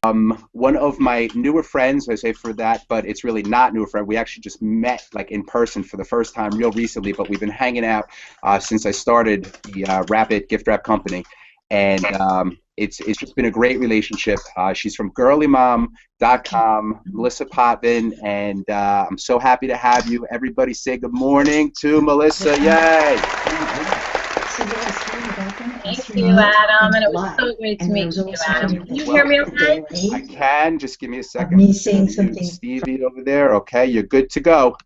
One of my newer friends, I say for that, but it's really not newer friend. We actually just met like in person for the first time real recently, but we've been hanging out since I started the Rapid Gift Wrap Company. And it's just been a great relationship. She's from girlymom.com, Melissa Potvin, and I'm so happy to have you. Everybody say good morning to Melissa. Yay! Thank you, Adam, and it was so great to meet you, Adam. Can you hear me okay? I can. Just give me a second. Me saying something. Stevie over there. Okay, you're good to go.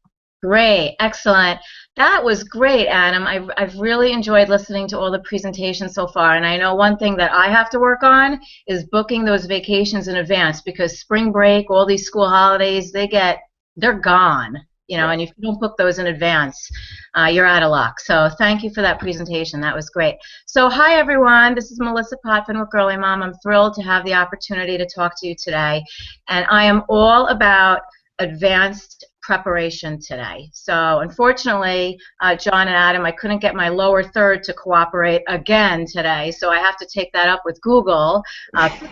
Great, excellent. That was great, Adam. I've really enjoyed listening to all the presentations so far, and I know one thing that I have to work on is booking those vacations in advance, because spring break, all these school holidays, they're gone, you know, and if you don't book those in advance, you're out of luck. So thank you for that presentation. That was great. So hi, everyone. This is Melissa Potvin with Girly Mom. I'm thrilled to have the opportunity to talk to you today, and I am all about advanced preparation today. So unfortunately, John and Adam, I couldn't get my lower third to cooperate again today, so I have to take that up with Google.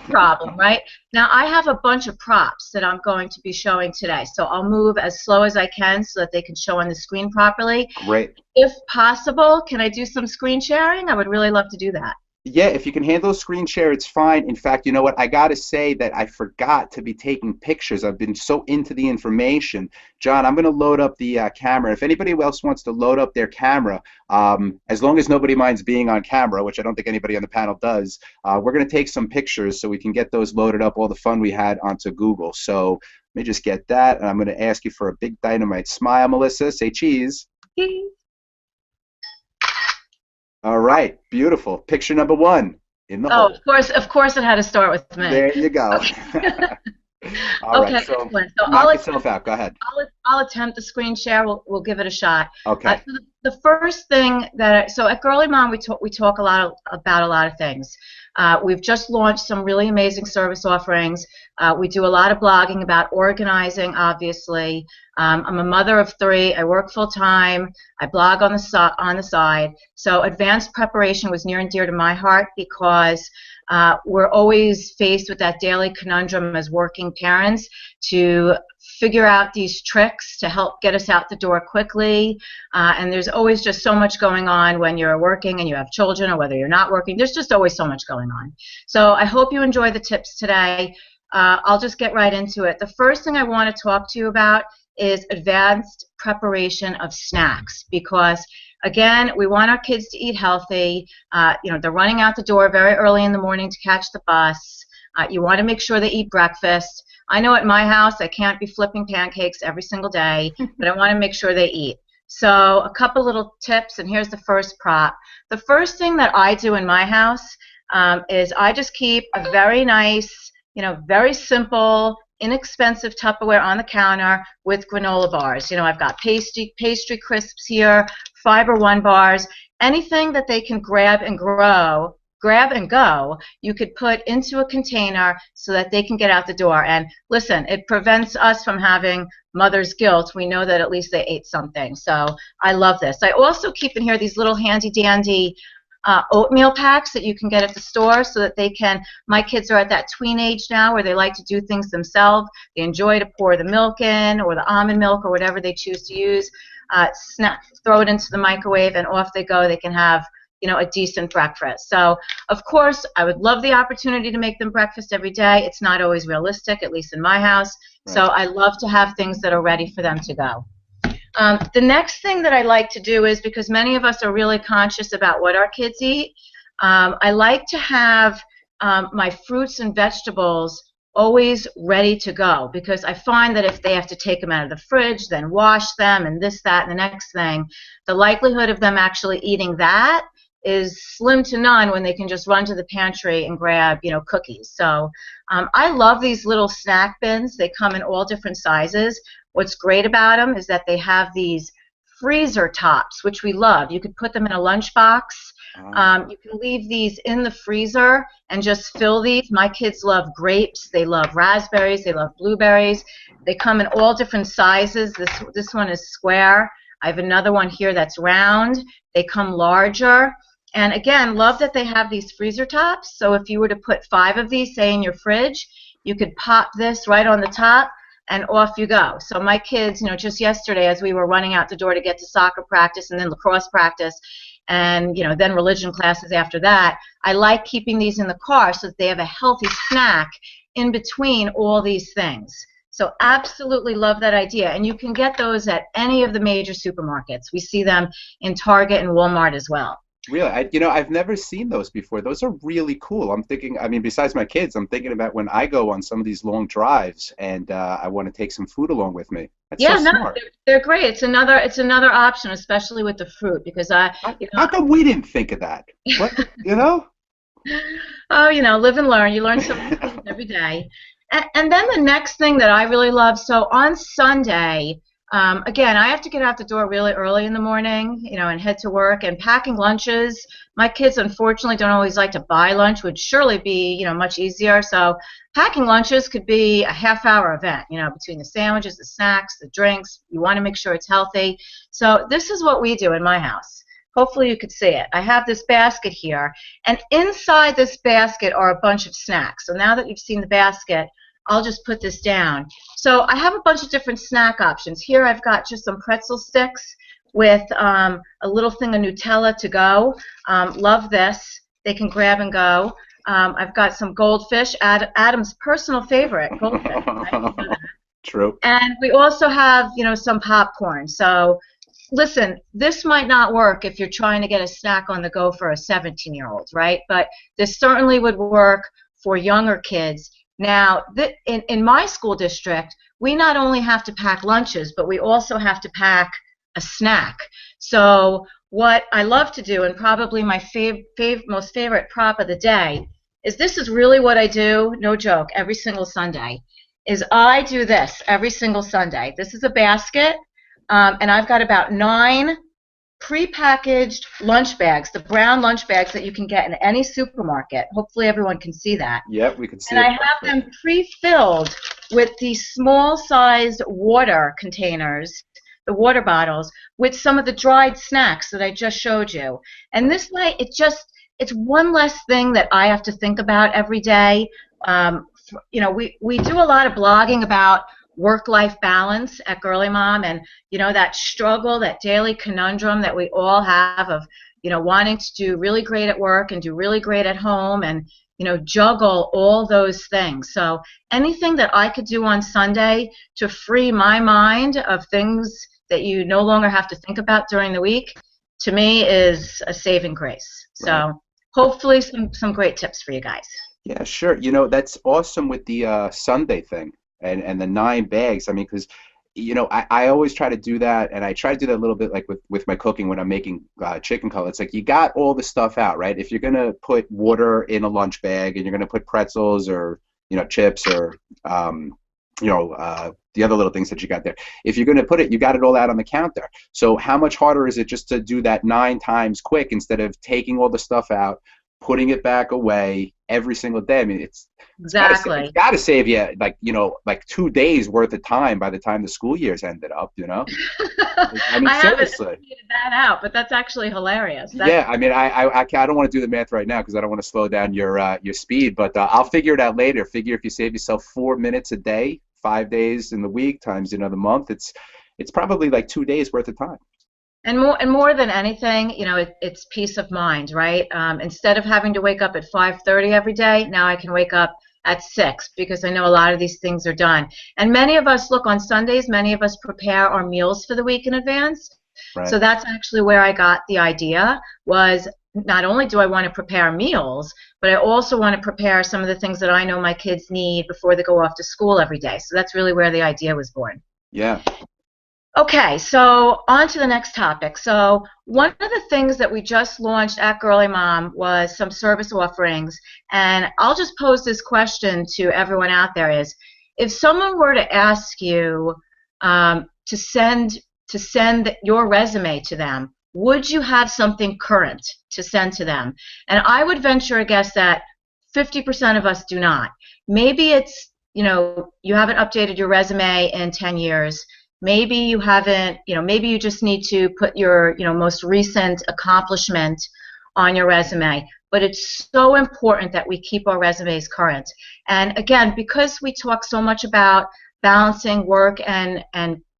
Problem, right? Now I have a bunch of props that I'm going to be showing today, so I'll move as slow as I can so that they can show on the screen properly. Great. If possible, can I do some screen sharing? I would really love to do that. Yeah, if you can handle screen share, it's fine. In fact, you know what? I got to say that I forgot to be taking pictures. I've been so into the information. John, I'm going to load up the camera. If anybody else wants to load up their camera, as long as nobody minds being on camera, which I don't think anybody on the panel does, we're going to take some pictures so we can get those loaded up, all the fun we had onto Google. So let me just get that, and I'm going to ask you for a big dynamite smile, Melissa. Say cheese. Cheese. All right, beautiful. Picture number one in the hole. Of course it had to start with me. There you go. All right, so knock yourself out. Go ahead. I'll attempt the screen share. We'll give it a shot. Okay. So the first thing so at Girly Mom we talk a lot about a lot of things. We've just launched some really amazing service offerings. We do a lot of blogging about organizing, obviously. I'm a mother of 3. I work full time. I blog on the side. So advanced preparation was near and dear to my heart, because we're always faced with that daily conundrum as working parents to figure out these tricks to help get us out the door quickly. And there's always just so much going on when you're working and you have children, or whether you're not working. There's just always so much going on. So I hope you enjoy the tips today. I'll just get right into it. The first thing I want to talk to you about is advanced preparation of snacks, because again, we want our kids to eat healthy. You know, they're running out the door very early in the morning to catch the bus. You want to make sure they eat breakfast. I know at my house I can't be flipping pancakes every single day, but I want to make sure they eat. So a couple little tips, and here's the first prop. The first thing that I do in my house is I just keep a very nice, you know, very simple, inexpensive Tupperware on the counter with granola bars. You know, I've got pastry crisps here, Fiber One bars, anything that they can grab and go, you could put into a container so that they can get out the door. And listen, it prevents us from having mother's guilt. We know that at least they ate something. So I love this. I also keep in here these little handy dandy oatmeal packs that you can get at the store, so that they can, my kids are at that tween age now where they like to do things themselves. They enjoy to pour the milk in, or the almond milk, or whatever they choose to use, throw it into the microwave, and off they go. They can have, you know, a decent breakfast. So of course I would love the opportunity to make them breakfast every day. It's not always realistic, at least in my house. Right. So I love to have things that are ready for them to go. The next thing that I like to do is, because many of us are really conscious about what our kids eat, I like to have my fruits and vegetables always ready to go, because I find that if they have to take them out of the fridge, then wash them, and this, that, and the next thing, the likelihood of them actually eating that is slim to none when they can just run to the pantry and grab, you know, cookies. So I love these little snack bins. They come in all different sizes. What's great about them is that they have these freezer tops, which we love. You could put them in a lunchbox. You can leave these in the freezer and just fill these. My kids love grapes. They love raspberries. They love blueberries. They come in all different sizes. This one is square. I have another one here that's round. They come larger. And again, love that they have these freezer tops. So if you were to put 5 of these, say, in your fridge, You could pop this right on the top, and off you go. So my kids, just yesterday as we were running out the door to get to soccer practice and then lacrosse practice and, then religion classes after that, I like keeping these in the car so that they have a healthy snack in between all these things. So absolutely love that idea. And you can get those at any of the major supermarkets. We see them in Target and Walmart as well. Really? I've never seen those before. Those are really cool. I'm thinking, besides my kids, I'm thinking about when I go on some of these long drives and I want to take some food along with me. That's so smart. They're great. It's another option, especially with the fruit, because how come we didn't think of that? What, Oh, live and learn. You learn something every day. And then the next thing that I really love, so on Sunday, again, I have to get out the door really early in the morning, and head to work. And packing lunches, my kids unfortunately don't always like to buy lunch, would surely be, much easier. So packing lunches could be a half-hour event, between the sandwiches, the snacks, the drinks. You want to make sure it's healthy. So this is what we do in my house. Hopefully you could see it. I have this basket here, and inside this basket are a bunch of snacks. So now that you've seen the basket, I'll just put this down. So I have a bunch of different snack options. Here I've got just some pretzel sticks with a little thing of Nutella to go. Love this. They can grab and go. I've got some goldfish, Adam's personal favorite, goldfish. True. And we also have, some popcorn. So listen, this might not work if you're trying to get a snack on the go for a 17-year-old, right? But this certainly would work for younger kids. Now, in my school district, we not only have to pack lunches, but we also have to pack a snack. So what I love to do, and probably my most favorite prop of the day, is this is really what I do, no joke, every single Sunday, is I do this every single Sunday. This is a basket, and I've got about 9 pre-packaged lunch bags, the brown lunch bags that you can get in any supermarket. Hopefully everyone can see that. Yep, we can see and it. And I have them pre-filled with these small-sized water containers, the water bottles, with some of the dried snacks that I just showed you. And this way, it's one less thing that I have to think about every day. We do a lot of blogging about work-life balance at Girly Mom, and that struggle, that daily conundrum that we all have of wanting to do really great at work and do really great at home, and juggle all those things. So anything that I could do on Sunday to free my mind of things that you no longer have to think about during the week, to me is a saving grace. Right. So hopefully some great tips for you guys. Yeah, sure. That's awesome with the Sunday thing. And the 9 bags, because, I always try to do that, and I try to do that a little bit like with my cooking when I'm making chicken cutlets. Like, you got all the stuff out, right? If you're going to put water in a lunch bag and you're going to put pretzels or, chips or, the other little things that you got there. If you're going to put it, you got it all out on the counter. So how much harder is it just to do that 9 times quick instead of taking all the stuff out, putting it back away every single day? It's got to save you like 2 days worth of time by the time the school year's ended up. I seriously. haven't figured that out, but that's actually hilarious. I don't want to do the math right now because I don't want to slow down your speed, but I'll figure it out later. Figure if you save yourself 4 minutes a day, 5 days in the week times the month, it's probably like 2 days worth of time. And more than anything, it's peace of mind, right? Instead of having to wake up at 5:30 every day, now I can wake up at 6 because I know a lot of these things are done. And many of us, look, on Sundays, many of us prepare our meals for the week in advance. Right. So that's actually where I got the idea, was not only do I want to prepare meals, but I also want to prepare some of the things that I know my kids need before they go off to school every day. So that's really where the idea was born. Yeah. Okay, so on to the next topic. So one of the things that we just launched at Girly Mom was some service offerings, and I'll just pose this question to everyone out there: is if someone were to ask you to send your resume to them, would you have something current to send to them? And I would venture a guess that 50% of us do not. Maybe it's, you haven't updated your resume in 10 years. Maybe you haven't, maybe you just need to put your, most recent accomplishment on your resume. but it's so important that we keep our resumes current. And again, because we talk so much about balancing work and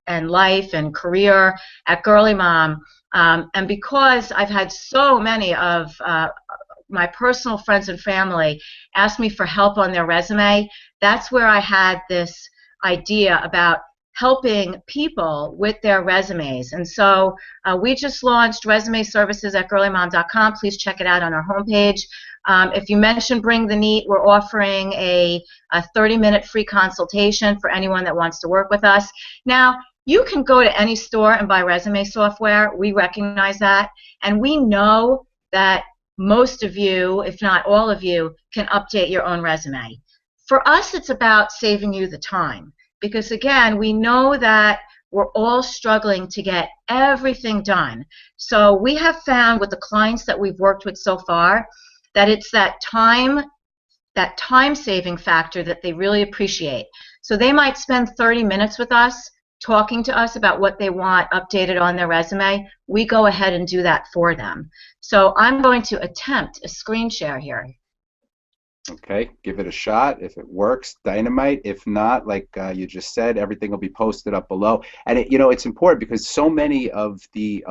life and career at Girly Mom, and because I've had so many of my personal friends and family ask me for help on their resume, that's where I had this idea about helping people with their resumes. And so we just launched resume services at girlymom.com. Please check it out on our homepage. If you mention Bring the Neat, we're offering a 30-minute free consultation for anyone that wants to work with us. Now, you can go to any store and buy resume software. We recognize that. And we know that most of you, if not all of you, can update your own resume. For us, it's about saving you the time. Because again, we know that we're all struggling to get everything done. So we have found with the clients that we've worked with so far that it's that time-saving factor that they really appreciate. So they might spend 30 minutes with us talking to us about what they want updated on their resume. We go ahead and do that for them. So I'm going to attempt a screen share here. Okay, give it a shot. If it works, dynamite. If not, like you just said, everything will be posted up below. And it's important because so many of the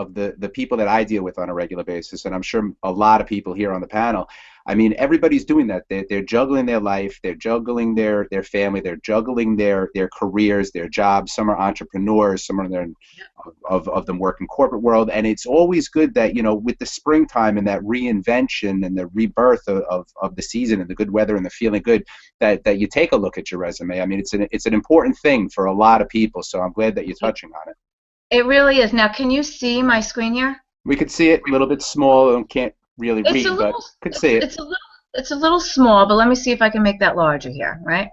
people that I deal with on a regular basis, and I'm sure a lot of people here on the panel, I mean, everybody's doing that. They're juggling their life, they're juggling their family, they're juggling their careers, their jobs. Some are entrepreneurs, some of them work in corporate world, and it's always good that with the springtime and that reinvention and the rebirth of the season and the good weather and the feeling good, that you take a look at your resume. I mean, it's an important thing for a lot of people. So I'm glad that you're touching on it. It really is. Now, can you see my screen here? We could see it a little bit small and can't really read, but could see it. It's a little small, but let me see if I can make that larger here, right?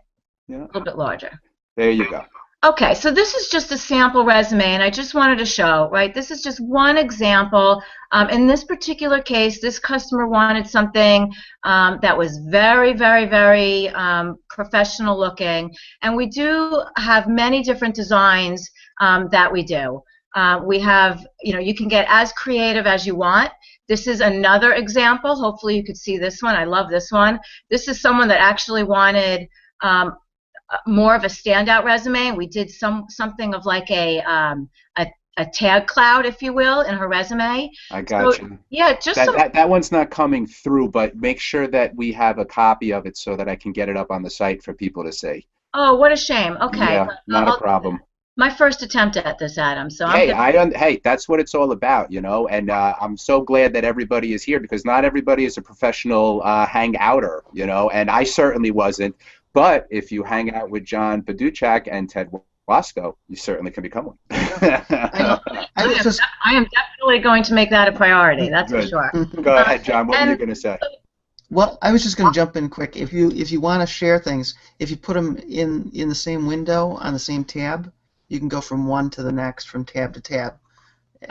Yeah. A little bit larger. There you go. Okay, so this is just a sample resume, and I just wanted to show, right? This is just one example. In this particular case, this customer wanted something that was very, very, very professional looking, and we do have many different designs that we do. We have, you can get as creative as you want. This is another example. Hopefully you could see this one. I love this one. This is someone that actually wanted more of a standout resume. We did something of like a tag cloud, if you will, in her resume. I got you. Yeah, just that one's not coming through, but make sure that we have a copy of it so that I can get it up on the site for people to see. Oh, what a shame. Okay. Yeah, not a problem. My first attempt at this, Adam. So hey, that's what it's all about, and I'm so glad that everybody is here because not everybody is a professional hangouter, and I certainly wasn't. But if you hang out with John Paduchak and Ted Wasco, you certainly can become one. I am definitely going to make that a priority. That's Good. for sure. Go ahead, John. What were you going to say? Well, I was just going to jump in quick. If you want to share things, if you put them in the same window on the same tab, you can go from one to the next, from tab to tab.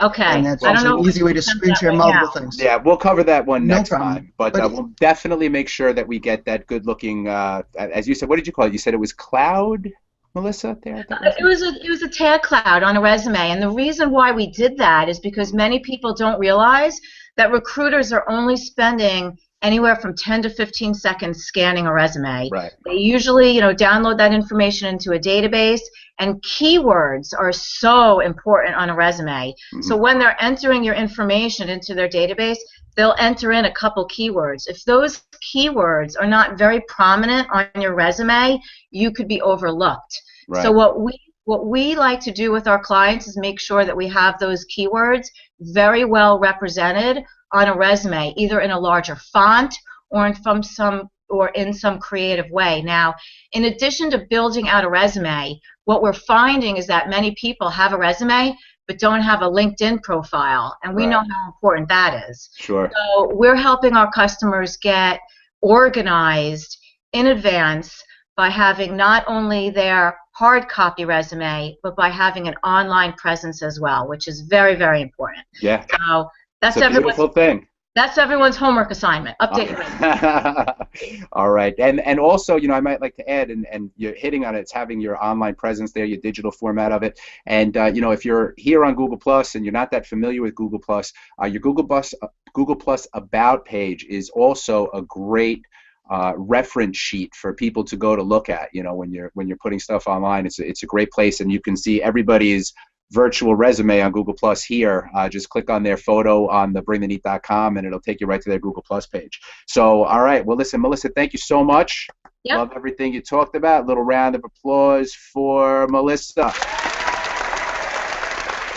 Okay. And that's an easy way to screen share multiple things. Yeah, we'll cover that one next time. But But we'll definitely make sure that we get that good-looking, as you said, what did you call it? You said it was cloud, Melissa? It was a tag cloud on a resume. And the reason why we did that is because many people don't realize that recruiters are only spending anywhere from 10 to 15 seconds scanning a resume. Right. They usually, download that information into a database, and keywords are so important on a resume. Mm-hmm. So when they're entering your information into their database, they'll enter in a couple keywords. If those keywords are not very prominent on your resume, you could be overlooked. Right. So what we like to do with our clients is make sure that we have those keywords very well represented on a resume, either in a larger font or in some creative way. Now, in addition to building out a resume, what we're finding is that many people have a resume but don't have a LinkedIn profile, and we know how important that is. Sure. So we're helping our customers get organized in advance by having not only their hard copy resume, but by having an online presence as well, which is very, very important. Yeah. So that's a beautiful thing. That's everyone's homework assignment. Update your resume. All right. And also, I might like to add, and you're hitting on it, it's having your online presence there, your digital format of it. And, if you're here on Google Plus and you're not that familiar with Google Plus, your Google Plus About page is also a great reference sheet for people to go to look at. When you're putting stuff online, it's a great place, and you can see everybody's virtual resume on Google Plus here. Just click on their photo on the bringtheneat.com and it'll take you right to their Google Plus page. So, all right. Well, listen, Melissa, thank you so much. Yep. Love everything you talked about. A little round of applause for Melissa.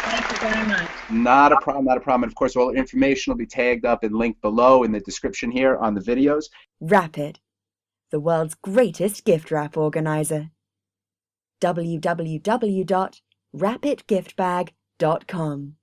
Thank you very much. Not a problem, not a problem. And of course, all the information will be tagged up and linked below in the description here on the videos. Rapid, the world's greatest gift wrap organizer. www.rapidgiftbag.com